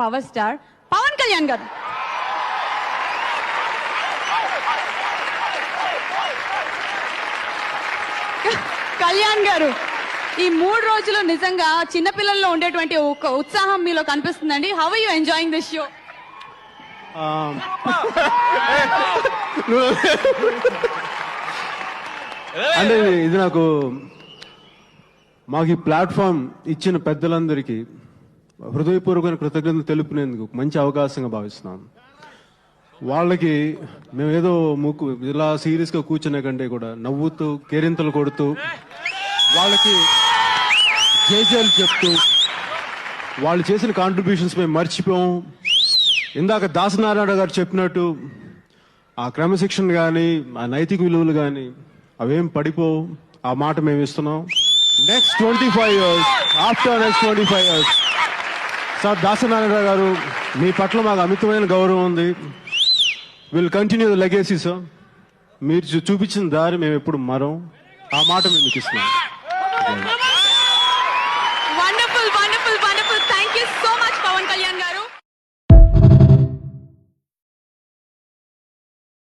Power star Pawan Kalyan గారు. కళ్యాణ్ గారు, ఈ 3 రోజులు నిజంగా చిన్నపిల్లల్లో ఉండేటువంటి ఒక ఉత్సాహం మీలో కనిపిస్తుందండి. How are you enjoying this show? అంటే ఇది మాకు ఈ ప్లాట్ఫామ్ ఇచ్చిన పెద్దలందరికీ హృదయపూర్వకమైన కృతజ్ఞతలు తెలుపునేందుకు మంచి అవకాశంగా భావిస్తున్నాం. వాళ్ళకి మేము ఏదో ఇలా సీరియస్ గా కూర్చునే కంటే కూడా నవ్వుతూ కేరింతలు కొడుతూ వాళ్ళకి జేజేలు చెప్తూ వాళ్ళు చేసిన కాంట్రిబ్యూషన్స్ మేము మర్చిపోం. ఇందాక దాసనారాయణ గారు చెప్పినట్టు ఆ క్రమశిక్షణ కానీ ఆ నైతిక విలువలు కానీ అవేం పడిపోవు. ఆ మాట మేము ఇస్తున్నాం. Next 25 years, after next 25 years sir Dasanarayana గారు, మీ పట్ల మాకు అమితమైన గౌరవం ఉంది. Will continue the legacy sir. మీరు చూపించిన దారి మేము ఎప్పుడు మరం. ఆ మాట మేము మీకు ఇస్తున్నాం. Wonderful wonderful wonderful. Thank you so much Pawan.